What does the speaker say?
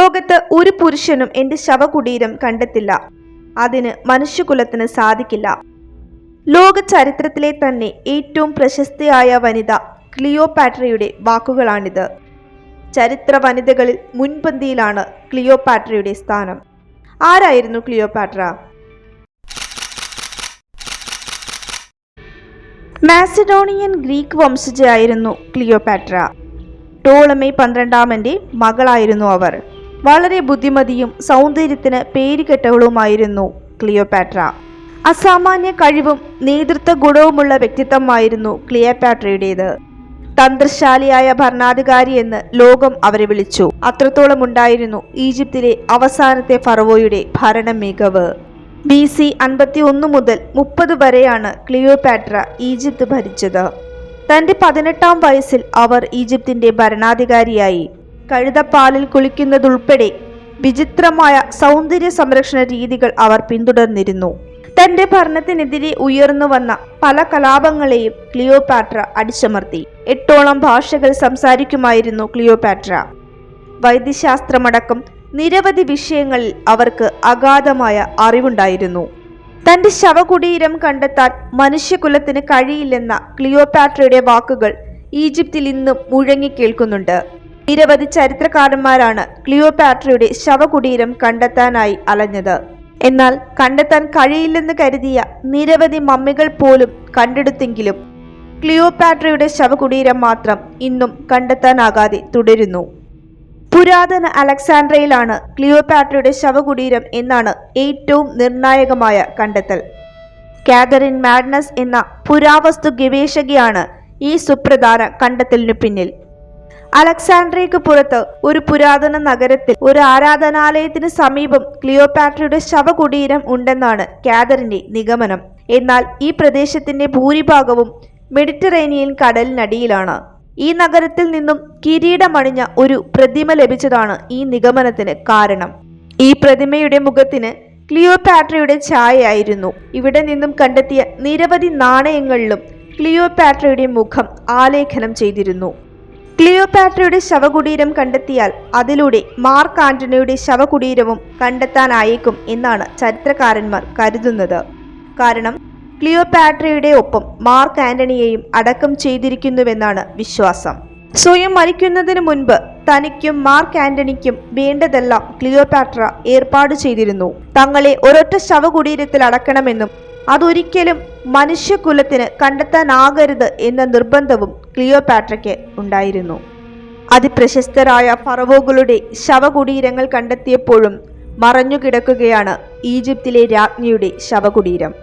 ലോകത്ത് ഒരു പുരുഷനും എന്റെ ശവകുടീരം കണ്ടെത്തില്ല. അതിന് മനുഷ്യകുലത്തിന് സാധിക്കില്ല. ലോക ചരിത്രത്തിലെ തന്നെ ഏറ്റവും പ്രശസ്തയായ വനിത ക്ലിയോപാട്രയുടെ വാക്കുകളാണിത്. ചരിത്ര വനിതകളിൽ മുൻപന്തിയിലാണ് ക്ലിയോപാട്രയുടെ സ്ഥാനം. ആരായിരുന്നു ക്ലിയോപാട്ര? മാസിഡോണിയൻ ഗ്രീക്ക് വംശജയായിരുന്നു ക്ലിയോപാട്ര. ടോളമി 12ാമന്റെ മകളായിരുന്നു അവർ. വളരെ ബുദ്ധിമതിയും സൗന്ദര്യത്തിന് പേരുകെട്ടവളുമായിരുന്നു ക്ലിയോപാട്ര. അസാമാന്യ കഴിവും നേതൃത്വ ഗുണവുമുള്ള വ്യക്തിത്വമായിരുന്നു ക്ലിയോപാട്രയുടേത്. തന്ത്രശാലിയായ ഭരണാധികാരി എന്ന് ലോകം അവരെ വിളിച്ചു. അത്രത്തോളം ഉണ്ടായിരുന്നു ഈജിപ്തിലെ അവസാനത്തെ ഫറവോയുടെ ഭരണ മികവ്. BC 51 മുതൽ 30 വരെയാണ് ക്ലിയോപാട്ര ഈജിപ്ത് ഭരിച്ചത്. തന്റെ 18ാം വയസ്സിൽ അവർ ഈജിപ്തിന്റെ ഭരണാധികാരിയായി. കഴുതപ്പാലിൽ കുളിക്കുന്നതുൾപ്പെടെ വിചിത്രമായ സൗന്ദര്യ സംരക്ഷണ രീതികൾ അവർ പിന്തുടർന്നിരുന്നു. തന്റെ ഭരണത്തിനെതിരെ ഉയർന്നു വന്ന പല കലാപങ്ങളെയും ക്ലിയോപാട്ര അടിച്ചമർത്തി. 8ഓളം ഭാഷകൾ സംസാരിക്കുമായിരുന്നു ക്ലിയോപാട്ര. വൈദ്യശാസ്ത്രമടക്കം നിരവധി വിഷയങ്ങളിൽ അവർക്ക് അഗാധമായ അറിവുണ്ടായിരുന്നു. തന്റെ ശവകുടീരം കണ്ടെത്താൻ മനുഷ്യകുലത്തിന് കഴിയില്ലെന്ന ക്ലിയോപാട്രയുടെ വാക്കുകൾ ഈജിപ്തിൽ ഇന്നും മുഴങ്ങിക്കേൾക്കുന്നുണ്ട്. നിരവധി ചരിത്രകാരന്മാരാണ് ക്ലിയോപാട്രയുടെ ശവകുടീരം കണ്ടെത്താനായി അലഞ്ഞത്. എന്നാൽ കണ്ടെത്താൻ കഴിയില്ലെന്ന് കരുതിയ നിരവധി മമ്മികൾ പോലും കണ്ടെടുത്തെങ്കിലും ക്ലിയോപാട്രയുടെ ശവകുടീരം മാത്രം ഇന്നും കണ്ടെത്താനാകാതെ തുടരുന്നു. പുരാതന അലക്സാൻഡ്രയിലാണ് ക്ലിയോപാട്രയുടെ ശവകുടീരം എന്നാണ് ഏറ്റവും നിർണായകമായ കണ്ടെത്തൽ. കാതറിൻ മാഡ്നസ് എന്ന പുരാവസ്തു ഗവേഷകയാണ് ഈ സുപ്രധാന കണ്ടെത്തലിനു പിന്നിൽ. അലക്സാൻഡ്രിയക്ക് പുറത്ത് ഒരു പുരാതന നഗരത്തിൽ ഒരു ആരാധനാലയത്തിന് സമീപം ക്ലിയോപാട്രയുടെ ശവകുടീരം ഉണ്ടെന്നാണ് കാതറിന്റെ നിഗമനം. എന്നാൽ ഈ പ്രദേശത്തിന്റെ ഭൂരിഭാഗവും മെഡിറ്ററേനിയൻ കടലിനടിയിലാണ്. ഈ നഗരത്തിൽ നിന്നും കിരീടമണിഞ്ഞ ഒരു പ്രതിമ ലഭിച്ചതാണ് ഈ നിഗമനത്തിന് കാരണം. ഈ പ്രതിമയുടെ മുഖത്തിന് ക്ലിയോപാട്രയുടെ ഛായയായിരുന്നു. ഇവിടെ നിന്നും കണ്ടെത്തിയ നിരവധി നാണയങ്ങളിലും ക്ലിയോപാട്രയുടെ മുഖം ആലേഖനം ചെയ്തിരുന്നു. ക്ലിയോപാട്രയുടെ ശവകുടീരം കണ്ടെത്തിയാൽ അതിലൂടെ മാർക്ക് ആന്റണിയുടെ ശവകുടീരവും കണ്ടെത്താനായേക്കും എന്നാണ് ചരിത്രകാരന്മാർ കരുതുന്നത്. കാരണം ക്ലിയോപാട്രയുടെ ഒപ്പം മാർക്ക് ആന്റണിയെയും അടക്കം ചെയ്തിരിക്കുന്നുവെന്നാണ് വിശ്വാസം. സ്വയം മരിക്കുന്നതിന് മുൻപ് തനിക്കും മാർക്ക് ആന്റണിക്കും വേണ്ടതെല്ലാം ക്ലിയോപാട്ര ഏർപ്പാട് ചെയ്തിരുന്നു. തങ്ങളെ ഒരൊറ്റ ശവകുടീരത്തിൽ അടക്കണമെന്നും അതൊരിക്കലും മനുഷ്യകുലത്തിന് കണ്ടെത്താനാകരുത് എന്ന നിർബന്ധവും ക്ലിയോപാട്രയ്ക്ക് ഉണ്ടായിരുന്നു. അതിപ്രശസ്തരായ ഫറവോകളുടെ ശവകുടീരങ്ങൾ കണ്ടെത്തിയപ്പോഴും മറഞ്ഞുകിടക്കുകയാണ് ഈജിപ്തിലെ രാജ്ഞിയുടെ ശവകുടീരം.